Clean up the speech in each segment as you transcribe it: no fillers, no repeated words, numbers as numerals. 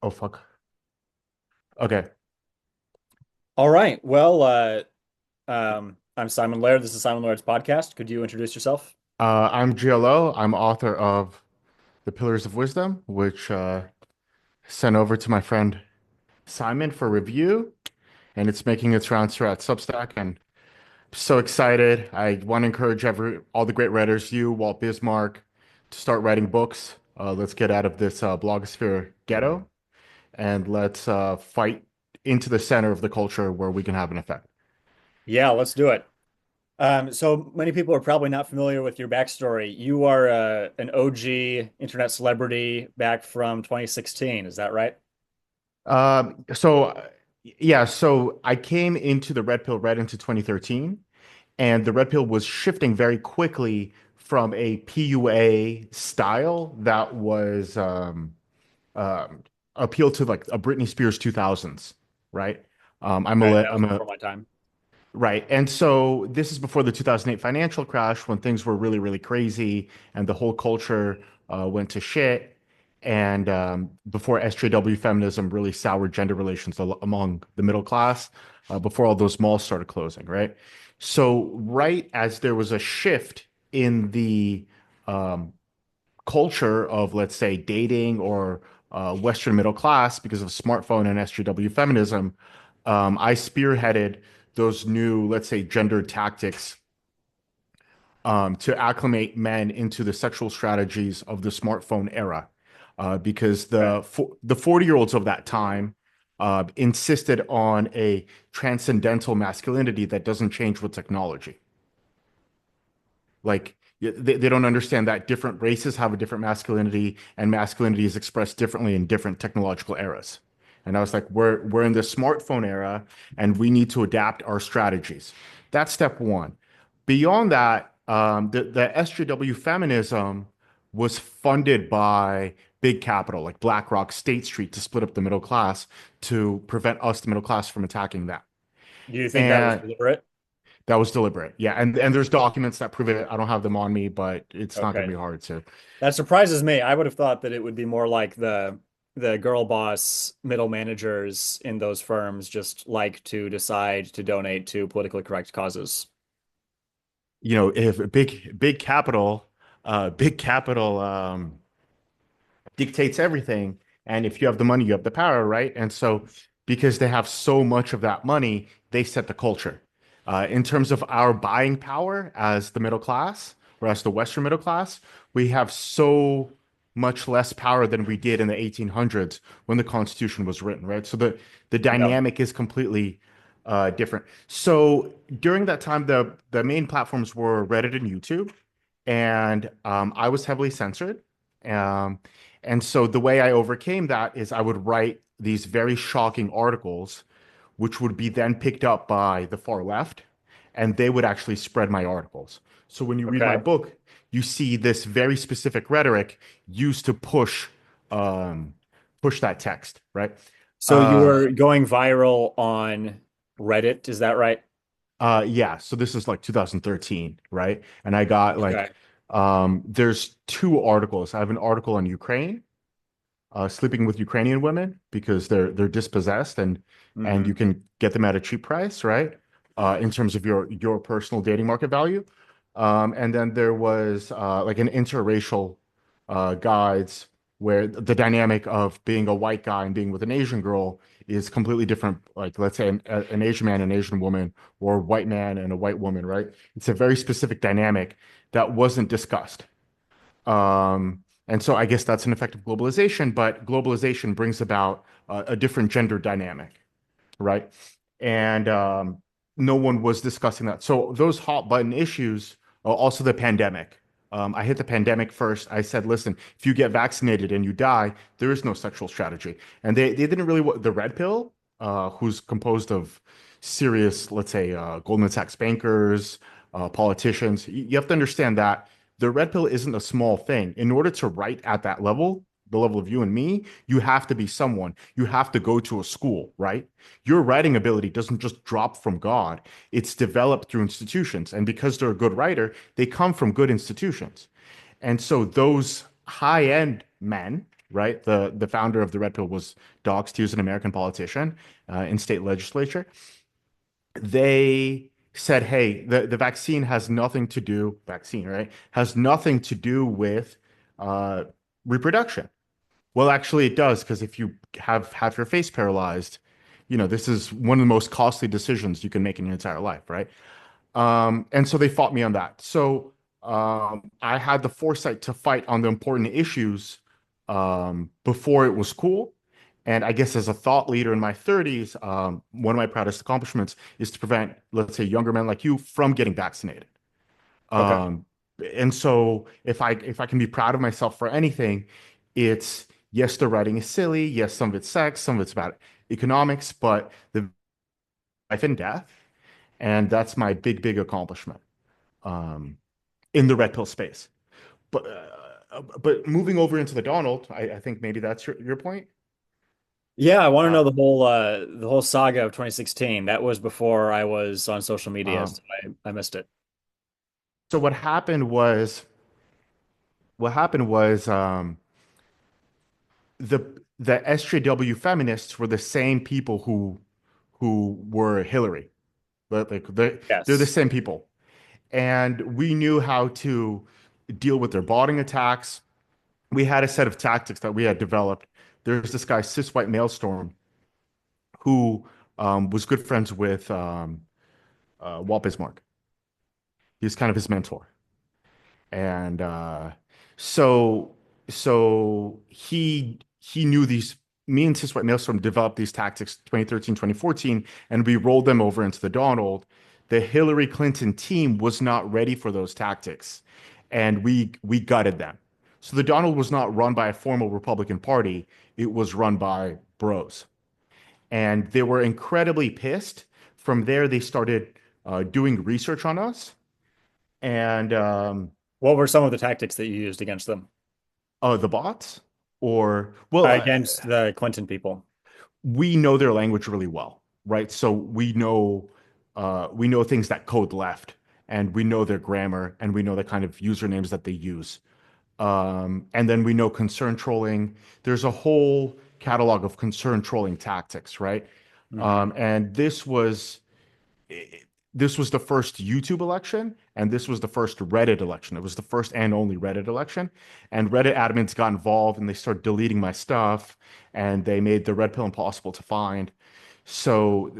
Oh fuck. Okay. All right. Well, I'm Simon Laird. This is Simon Laird's podcast. Could you introduce yourself? I'm GLO. I'm author of The Pillars of Wisdom, which sent over to my friend Simon for review, and it's making its rounds throughout Substack. And I'm so excited. I want to encourage all the great writers, you, Walt Bismarck, to start writing books. Let's get out of this blogosphere ghetto and let's fight into the center of the culture where we can have an effect. Yeah, let's do it. So many people are probably not familiar with your backstory. You are an OG internet celebrity back from 2016. Is that right? So I came into the Red Pill right into 2013, and the Red Pill was shifting very quickly from a PUA style that was um, appealed to like a Britney Spears 2000s, right? Okay, that was I'm a before my time. Right. And so this is before the 2008 financial crash when things were really, really crazy and the whole culture went to shit. And before SJW feminism really soured gender relations among the middle class, before all those malls started closing, right? So, right as there was a shift in the um, culture of, let's say, dating or Western middle class because of smartphone and SJW feminism, I spearheaded those new, let's say, gender tactics to acclimate men into the sexual strategies of the smartphone era. Because Okay. the 40-year-olds of that time insisted on a transcendental masculinity that doesn't change with technology. Like they don't understand that different races have a different masculinity and masculinity is expressed differently in different technological eras. And I was like, we're in the smartphone era and we need to adapt our strategies. That's step one. Beyond that, the SJW feminism was funded by big capital like BlackRock, State Street to split up the middle class to prevent us, the middle class, from attacking that. Do you think that was And deliberate? that was deliberate. Yeah, and there's documents that prove it. I don't have them on me, but it's not going Okay. to be hard to. That surprises me. I would have thought that it would be more like the girl boss middle managers in those firms just like to decide to donate to politically correct causes. If big capital dictates everything. And if you have the money, you have the power, right? And so, because they have so much of that money, they set the culture. In terms of our buying power as the middle class or as the Western middle class, we have so much less power than we did in the 1800s when the Constitution was written, right? So the Yeah. dynamic is completely different. So during that time, the main platforms were Reddit and YouTube, and I was heavily censored. Um, and so the way I overcame that is I would write these very shocking articles, which would be then picked up by the far left, and they would actually spread my articles. So when you read my Okay. book, you see this very specific rhetoric used to um, push that text, right? So you Uh, were going viral on Reddit, is that right? yeah. So this is like 2013, right? And I got like, Okay. there's two articles. I have an article on Ukraine sleeping with Ukrainian women because they're dispossessed and you Hmm. can get them at a cheap price, right? In terms of your personal dating market value. And then there was like an interracial guides where the dynamic of being a white guy and being with an Asian girl is completely different. Like let's say an Asian man and an Asian woman, or a white man and a white woman, right? It's a very specific dynamic that wasn't discussed. And so I guess that's an effect of globalization, but globalization brings about a different gender dynamic, right? And no one was discussing that. So those hot button issues, also the pandemic. I hit the pandemic first. I said, listen, if you get vaccinated and you die, there is no sexual strategy. And they didn't really, the red pill, who's composed of serious, let's say, Goldman Sachs bankers, politicians, you have to understand that the red pill isn't a small thing. In order to write at that level, the level of you and me, you have to be someone. You have to go to a school, right? Your writing ability doesn't just drop from God. It's developed through institutions. And because they're a good writer, they come from good institutions. And so those high-end men right? The founder of the red pill was doxed. He was an American politician in state legislature. They said, hey, the vaccine has nothing to do, vaccine, right? Has nothing to do with uh, reproduction. Well, actually, it does, because if you have your face paralyzed, this is one of the most costly decisions you can make in your entire life, right? And so they fought me on that. So I had the foresight to fight on the important issues before it was cool. And I guess as a thought leader in my 30s, one of my proudest accomplishments is to prevent, let's say, younger men like you from getting vaccinated. Okay. Um, and so if I can be proud of myself for anything, it's yes, the writing is silly. Yes, some of it's sex, some of it's about economics, but the life and death, and that's my big accomplishment um, in the red pill space. But moving over into the Donald, I think maybe that's your point. Yeah, I want to know Uh, the whole saga of 2016. That was before I was on social media, um, so I missed it. so what happened was the the SJW feminists were the same people who were Hillary. But like they're the Yes. same people. And we knew how to deal with their botting attacks. We had a set of tactics that we had developed. There's this guy, Cis White Maelstrom, who was good friends with Walt Bismarck. He was kind of his mentor. And so so he knew these. Me and Cis White Maelstrom developed these tactics 2013, 2014, and we rolled them over into the Donald. The Hillary Clinton team was not ready for those tactics, and we gutted them. So the Donald was not run by a formal Republican Party; it was run by bros, and they were incredibly pissed. From there, they started doing research on us, and What were some of the tactics that you used against them? the bots, or well, Against the Clinton people. we know their language really well, right? So we know things that code left, and we know their grammar, and we know the kind of usernames that they use. And then we know concern trolling. There's a whole catalog of concern trolling tactics, right? Hmm. And this was the first YouTube election, and this was the first Reddit election. It was the first and only Reddit election. And Reddit admins got involved and they started deleting my stuff, and they made the red pill impossible to find. So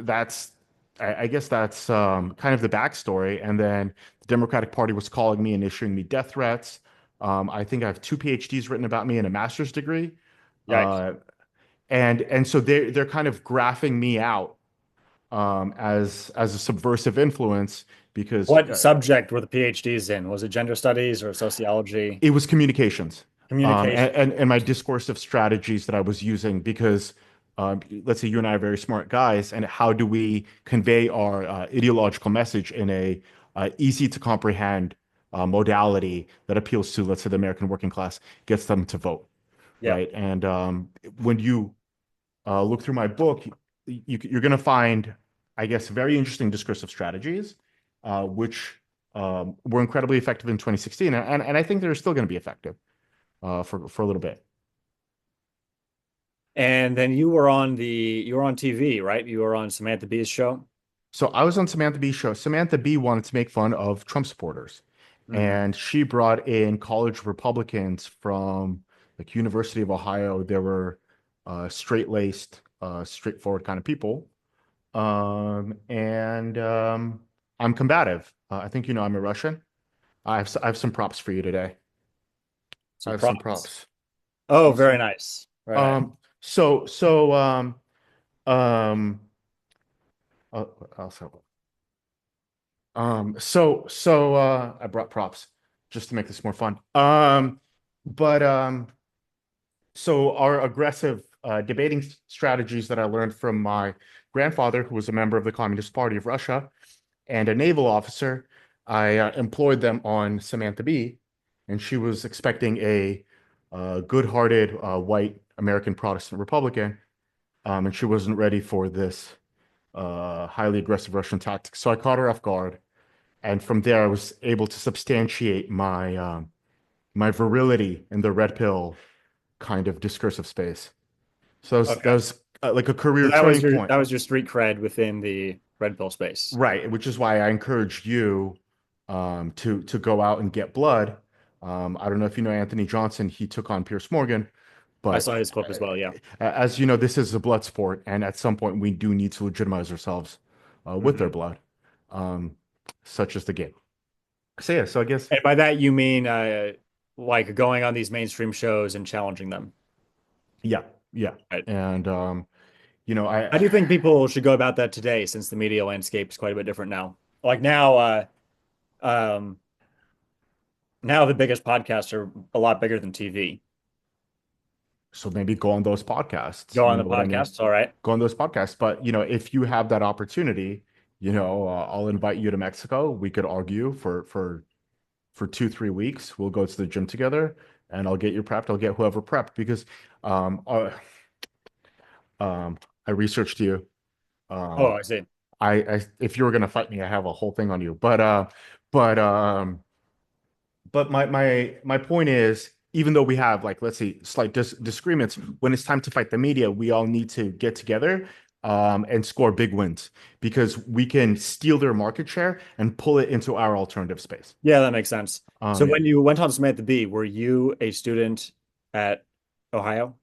I guess that's kind of the backstory. And then the Democratic Party was calling me and issuing me death threats. I think I have two PhDs written about me and a master's degree. Yikes. Uh, and so they're kind of graphing me out as a subversive influence because What subject were the PhDs in? Was it gender studies or sociology? it was communications Communication. and my discursive strategies that I was using because let's say you and I are very smart guys, and how do we convey our ideological message in a easy to comprehend modality that appeals to, let's say, the American working class, gets them to vote, Yeah. right? And when you look through my book, you're going to find, I guess, very interesting discursive strategies, which were incredibly effective in 2016, and I think they're still going to be effective for a little bit. And then you were on TV, right? You were on Samantha Bee's show. So I was on Samantha B's show. Samantha Bee wanted to make fun of Trump supporters, Hmm. and she brought in college Republicans from like University of Ohio. They were straight-laced, straightforward kind of people. And I'm combative. I think I'm a Russian. I have some props for you today. I Some have some props. props. Oh, You very see? nice. Very nice. So um also I brought props just to make this more fun. But so our aggressive debating strategies that I learned from my grandfather, who was a member of the Communist Party of Russia and a naval officer, I employed them on Samantha Bee, and she was expecting a good-hearted white American Protestant Republican, and she wasn't ready for this highly aggressive Russian tactic. So I caught her off guard, and from there I was able to substantiate my virility in the red pill kind of discursive space. So that Okay. was like a So career that was turning your point. street cred within the red pill space. Right, which is why I encourage you to go out and get blood. I don't know if you know Anthony Johnson. He took on Pierce Morgan, I but saw his clip as well. Yeah. as you know, this is a blood sport, and at some point we do need to legitimize ourselves with their Hmm. blood, um, such as the game. So yeah, so I guess And by that you mean like going on these mainstream shows and challenging them, yeah, yeah, right? and How I do you think people should go about that today, since the media landscape is quite a bit different now? Like um, now the biggest podcasts are a lot bigger than TV. so maybe go on those podcasts. Go You on the know what I mean? podcasts, all right. Go on those podcasts. But if you have that opportunity, I'll invite you to Mexico. We could argue for 2, 3 weeks. We'll go to the gym together, and I'll get you prepped. I'll get whoever prepped because um, uh, I researched you. Oh, Um, I see. if you were gonna fight me, I have a whole thing on you. But my point is, even though we have, like, let's say, slight disagreements, when it's time to fight the media, we all need to get together and score big wins because we can steal their market share and pull it into our alternative space. Yeah, that makes sense. So Yeah. when you went on Samantha Bee, were you a student at Ohio,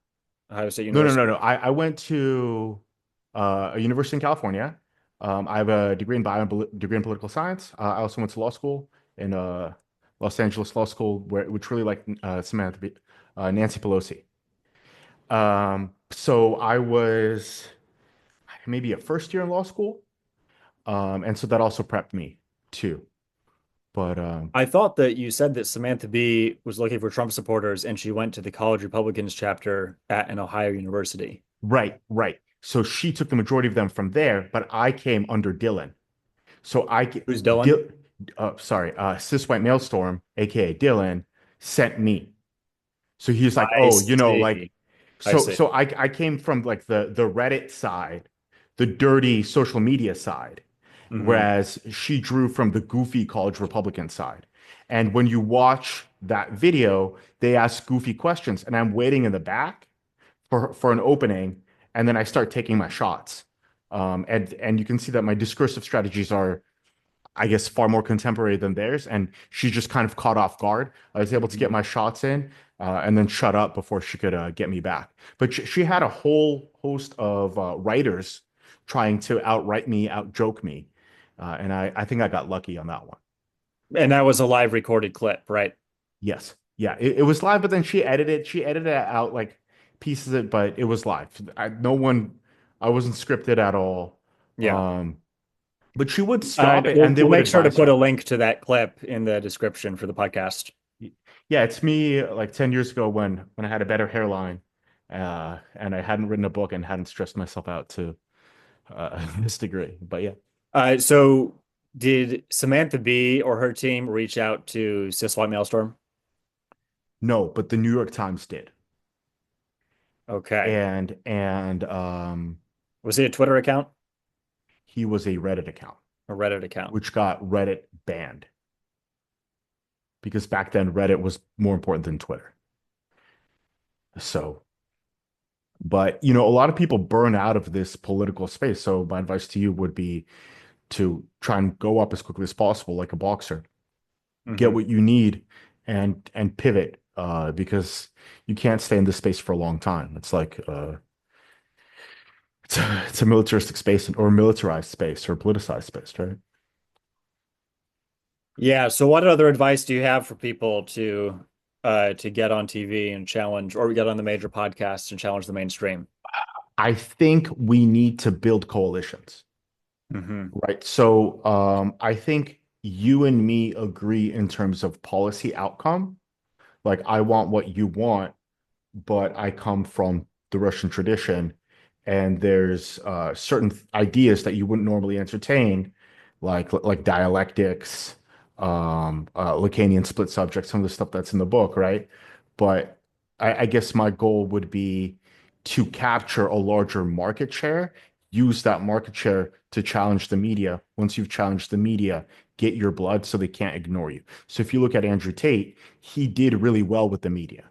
Ohio State No, no, no, University? no. I went to a university in California. I have a degree in political science. I also went to law school in Los Angeles Law School, which really like Nancy Pelosi. So I was maybe a first year in law school, and so that also prepped me too. But I thought that you said that Samantha Bee was looking for Trump supporters and she went to the College Republicans chapter at an Ohio university. right, right. So she took the majority of them from there, but I came under Dylan. So Who's Dylan? Dil, sorry, cis white male storm, aka Dylan, sent me. So he's like, I oh, like, see. I see. I came from like the Reddit side, the dirty social media side, Hmm. whereas she drew from the goofy college Republican side. And when you watch that video, they ask goofy questions, and I'm waiting in the back for an opening, and then I start taking my shots. And you can see that my discursive strategies are, I guess, far more contemporary than theirs. And she just kind of caught off guard. I was able to get Hmm. my shots in and then shut up before she could get me back. But she had a whole host of writers trying to outright me, out joke me. And I think I got lucky on that one. And that was a live recorded clip, right? Yes. Yeah. It was live, but then she edited it out like pieces of it, but it was live. No one, I wasn't scripted at all. Yeah. Um, but she would stop it We'll and they would make sure to advise put a her. link to that clip in the description for the podcast. Yeah, it's me like 10 years ago when I had a better hairline and I hadn't written a book and hadn't stressed myself out to this degree. But yeah, So did Samantha Bee or her team reach out to Cis White Maelstrom? no, but the New York Times did. Okay. And Was he a Twitter account he was a Reddit account, or Reddit account? which got Reddit banned because back then Reddit was more important than Twitter. So, but a lot of people burn out of this political space. So my advice to you would be to try and go up as quickly as possible, like a boxer. Get Hmm. what you need and pivot because you can't stay in this space for a long time. It's like it's a militaristic space or militarized space or politicized space, right? Yeah. So what other advice do you have for people to get on TV and challenge, or get on the major podcasts and challenge the mainstream? I think we need to build coalitions, Hmm. right? So I think you and me agree in terms of policy outcome. Like I want what you want, but I come from the Russian tradition, and there's certain ideas that you wouldn't normally entertain, like dialectics, Lacanian split subject, some of the stuff that's in the book, right? But I guess my goal would be to capture a larger market share, use that market share to challenge the media. Once you've challenged the media, get your blood so they can't ignore you. So if you look at Andrew Tate, he did really well with the media.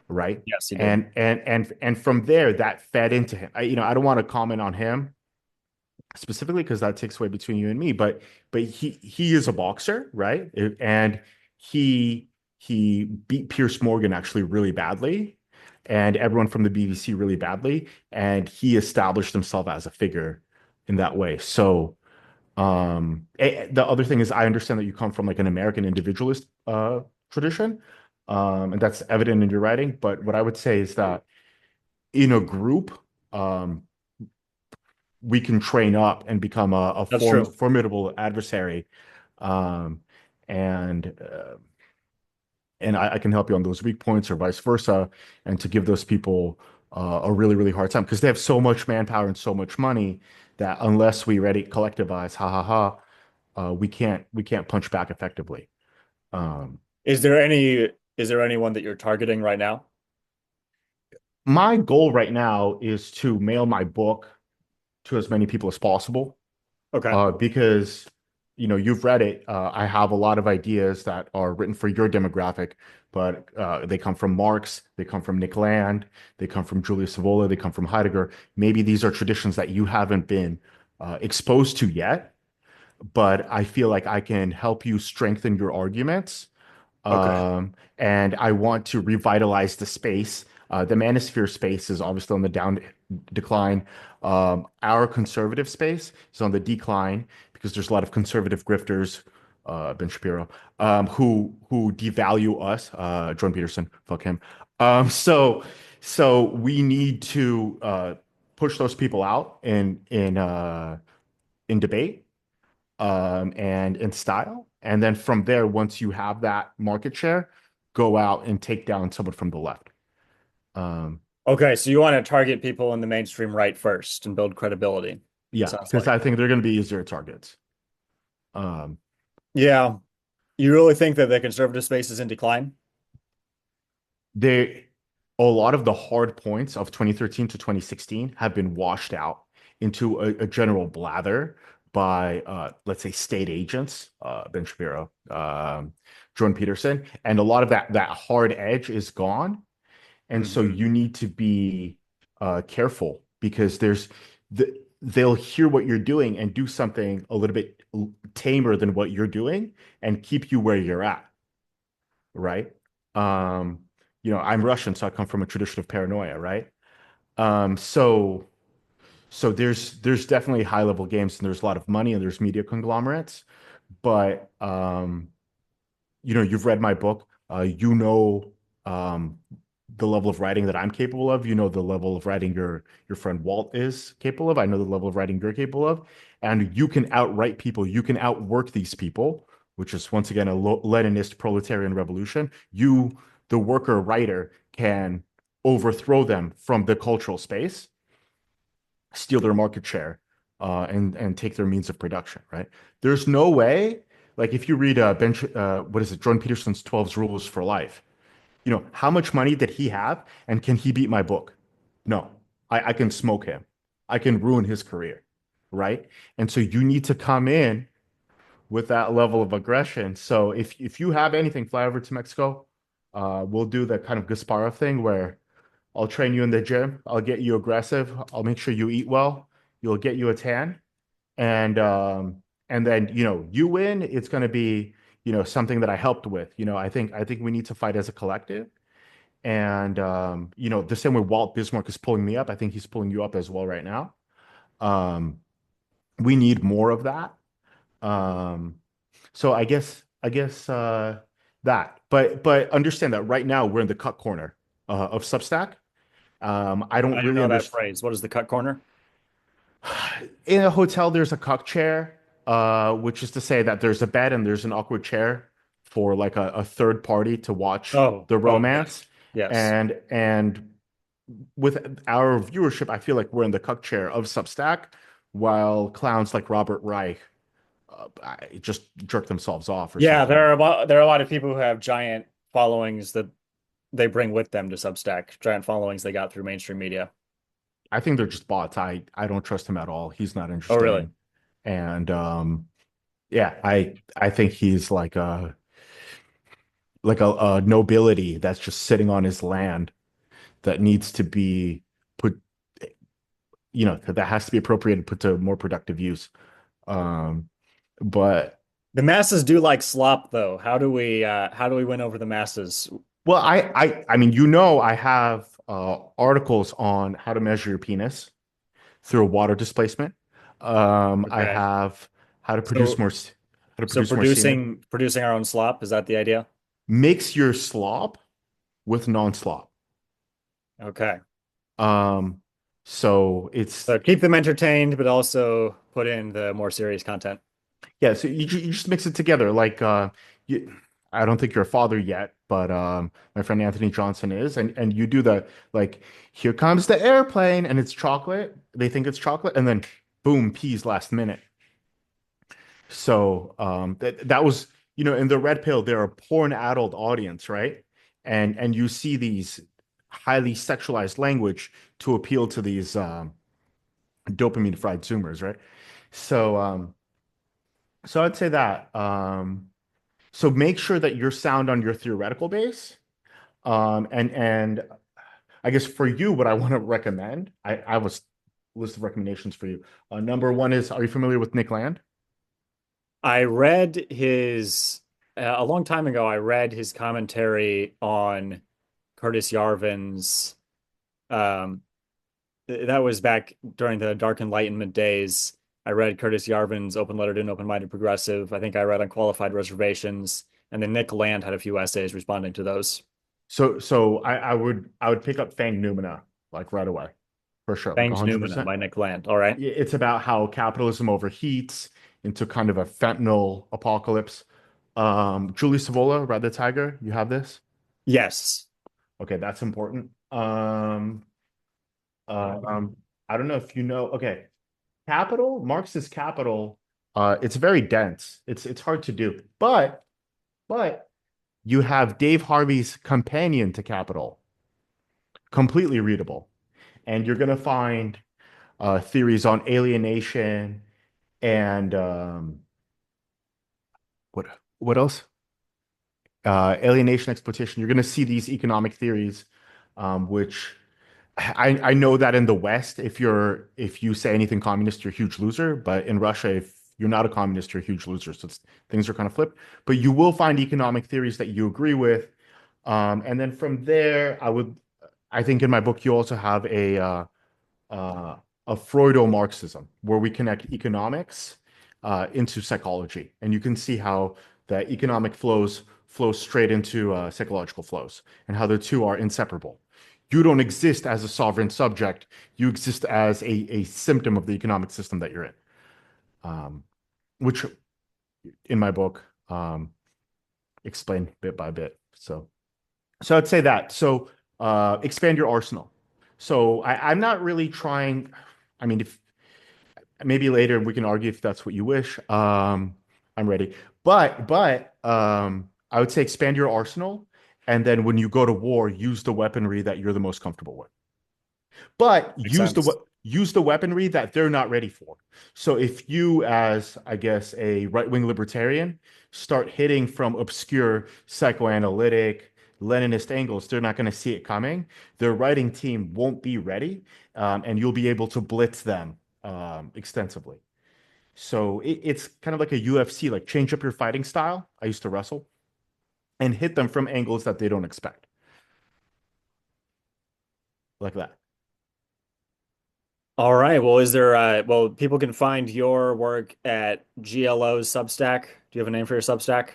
right? Yes, he did. And from there, that fed into him. I don't want to comment on him specifically because that takes away between you and me, but he is a boxer, right? And he he beat Pierce Morgan actually really badly, and everyone from the BBC really badly, and he established himself as a figure in that way. So the other thing is I understand that you come from like an American individualist tradition, and that's evident in your writing. But what I would say is that in a group, um, we can train up and become a That's true. formidable adversary, um, and uh, and I can help you on those weak points or vice versa, and to give those people a really really hard time because they have so much manpower and so much money that unless we ready collectivize, ha ha ha, we can't punch back effectively. Um, Is there any is there anyone that you're targeting right now? my goal right now is to mail my book to as many people as possible, Okay. because you've read it. I have a lot of ideas that are written for your demographic, but they come from Marx, they come from Nick Land, they come from Julius Evola, they come from Heidegger. Maybe these are traditions that you haven't been exposed to yet, but I feel like I can help you strengthen your arguments, Okay. and I want to revitalize the space. The manosphere space is obviously on the down decline. Our conservative space is on the decline because there's a lot of conservative grifters, Ben Shapiro, who devalue us. Jordan Peterson, fuck him. So we need to push those people out in debate, and in style. And then from there, once you have that market share, go out and take down someone from the left. Um, Okay, so you want to target people in the mainstream right first and build credibility. yeah, Sounds because like. I think they're going to be easier targets. Um, Yeah. You really think that the conservative space is in decline? they A lot of the hard points of 2013 to 2016 have been washed out into a general blather by let's say state agents, Ben Shapiro, Jordan Peterson, and a lot of that hard edge is gone. And so Hmm. you need to be careful because they'll hear what you're doing and do something a little bit tamer than what you're doing and keep you where you're at, right? Um, I'm Russian, so I come from a tradition of paranoia, right? So there's definitely high level games and there's a lot of money and there's media conglomerates, but you've read my book. Um, the level of writing that I'm capable of. You know the level of writing your friend Walt is capable of. I know the level of writing you're capable of, and you can outwrite people. You can outwork these people, which is once again a Leninist proletarian revolution. You, the worker writer, can overthrow them from the cultural space, steal their market share, and take their means of production. Right? There's no way. Like if you read what is it, Jordan Peterson's 12 Rules for Life, how much money did he have? And can he beat my book? No, I can smoke him. I can ruin his career. Right. And so you need to come in with that level of aggression. So if you have anything, fly over to Mexico. We'll do the kind of Gasparov thing where I'll train you in the gym. I'll get you aggressive. I'll make sure you eat well. You'll get you a tan. And then, you win. It's going to be, something that I helped with. I think we need to fight as a collective. And the same way Walt Bismarck is pulling me up, I think he's pulling you up as well right now. Um, we need more of that. Um, so I guess that, but understand that right now we're in the cut corner of Substack. I don't I don't really know that understand. phrase. What is the cut corner? In a hotel, there's a cuck chair, which is to say that there's a bed and there's an awkward chair for like a third party to watch Oh, the oh, yes. romance. Yes. And with our viewership, I feel like we're in the cuck chair of Substack, while clowns like Robert Reich just jerk themselves off or Yeah, something. there are a lot of people who have giant followings that they bring with them to Substack, giant followings they got through mainstream media. I think they're just bots. I don't trust him at all. He's not Oh, really? interesting. And yeah, I think he's like a nobility that's just sitting on his land. that needs to be put, that has to be appropriated, put to more productive use. Um, but The masses do like slop, though. How do we win over the masses? well, I mean, I have articles on how to measure your penis through a water displacement. I Okay. have how to produce So more, so semen. producing our own slop, is that the idea? Mix your slop with non-slop. Okay. Um, so it's So keep them entertained, but also put in the more serious content. yeah. So you just mix it together. Like you, I don't think you're a father yet, but my friend Anthony Johnson is, and you do the like, here comes the airplane, and it's chocolate. They think it's chocolate, and then boom, peas last minute. So that was, in the red pill, they're a porn addled audience, right? And you see these highly sexualized language to appeal to these dopamine fried tumors, right? So so I'd say that. So make sure that you're sound on your theoretical base. And I guess for you, what I want to recommend, I have a list of recommendations for you. Number one is, are you familiar with Nick Land? I read his a long time ago. I read his commentary on Curtis Yarvin's. Um, that was back during the Dark Enlightenment days. I read Curtis Yarvin's Open Letter to an Open-Minded Progressive. I think I read Unqualified Reservations, and then Nick Land had a few essays responding to those. So I would pick up Fang Numina like right away, for sure, like Bangs Newman 100%. by Nick Land. All right. It's about how capitalism overheats into kind of a fentanyl apocalypse. Julie Savola, Ride the Tiger, you have this? Yes. Okay, that's important. Uh, um, I don't know if you know. Okay, Capital, Marxist Capital, it's very dense. It's hard to do, but you have Dave Harvey's companion to Capital, completely readable, and you're gonna find theories on alienation and what what else? Alienation, exploitation. You're going to see these economic theories, which I know that in the West, if you say anything communist, you're a huge loser. But in Russia, if you're not a communist, you're a huge loser. So things are kind of flipped. But you will find economic theories that you agree with, and then from there, I think in my book you also have uh, a Freudo-Marxism, where we connect economics into psychology, and you can see how the economic flow straight into psychological flows, and how the two are inseparable. You don't exist as a sovereign subject; you exist as a symptom of the economic system that you're in, um, which in my book explain bit by bit. So I'd say that. So expand your arsenal. So I'm not really trying. I mean, if maybe later we can argue if that's what you wish. I'm ready. But I would say expand your arsenal, and then when you go to war, use the weaponry that you're the most comfortable with. But Makes sense. use the weaponry that they're not ready for. So if you, as I guess a right-wing libertarian, start hitting from obscure psychoanalytic Leninist angles, they're not going to see it coming. Their writing team won't be ready, and you'll be able to blitz them extensively. So it's kind of like a UFC, like change up your fighting style. I used to wrestle and hit them from angles that they don't expect, like that. All right. Well, well, people can find your work at GLO's Substack. Do you have a name for your Substack?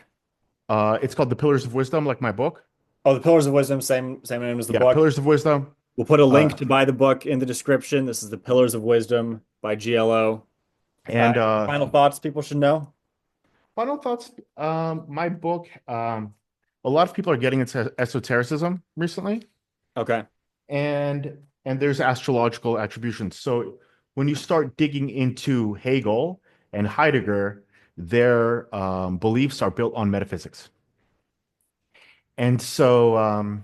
It's called The Pillars of Wisdom, like my book. Oh, The Pillars of Wisdom, same name as the Yeah, book. Pillars of Wisdom. We'll put a link Uh, to buy the book in the description. This is The Pillars of Wisdom by GLO. and Any final thoughts people should know? final thoughts. My book. A lot of people are getting into esotericism recently, Okay. and there's astrological attributions. So when you start digging into Hegel and Heidegger, their beliefs are built on metaphysics. And so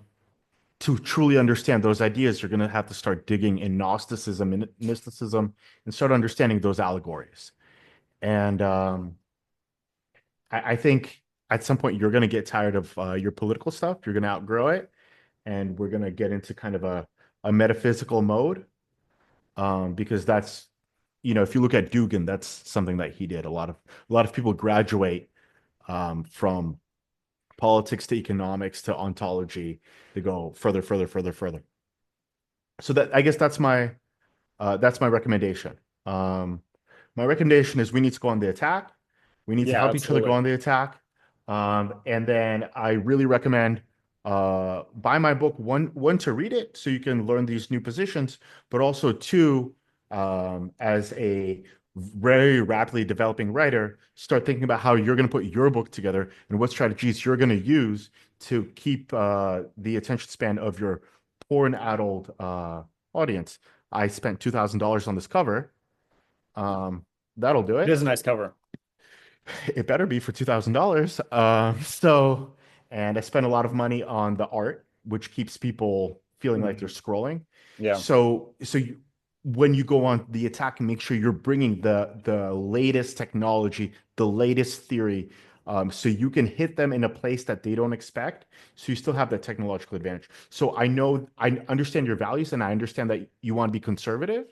to truly understand those ideas, you're going to have to start digging in Gnosticism and mysticism and start understanding those allegories. And I think at some point you're going to get tired of your political stuff. You're going to outgrow it, and we're going to get into kind of a metaphysical mode, because that's, if you look at Dugan, that's something that he did. A lot of people graduate from politics to economics to ontology. They go further, further, further, further. So that, I guess, that's my recommendation. Um, my recommendation is we need to go on the attack. We need to Yeah, help each other go absolutely. on the attack. And then I really recommend buy my book, one to read it so you can learn these new positions, but also two, as a very rapidly developing writer, start thinking about how you're going to put your book together and what strategies you're going to use to keep the attention span of your poor and adult audience. I spent $2,000 on this cover. Um, that'll do It it. is a nice cover. It better be for $2,000. And I spent a lot of money on the art, which keeps people feeling like they're Mhm. scrolling. Yeah. When you go on the attack, make sure you're bringing the latest technology, the latest theory, so you can hit them in a place that they don't expect. So you still have that technological advantage. So I understand your values, and I understand that you want to be conservative.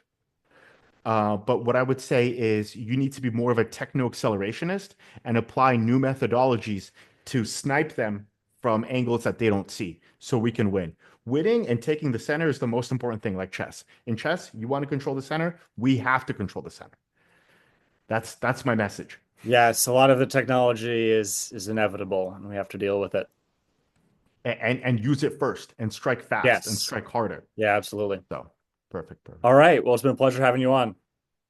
But what I would say is you need to be more of a techno accelerationist and apply new methodologies to snipe them from angles that they don't see so we can win. Winning and taking the center is the most important thing, like chess. In chess, you want to control the center, we have to control the center. That's my message. Yes, a lot of the technology is inevitable and we have to deal with it. And use it first and strike fast and Yes. strike harder. Yeah, absolutely. So perfect, perfect. All right. Well, it's been a pleasure having you on.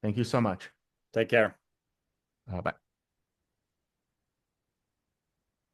Thank you so much. Take care. Bye.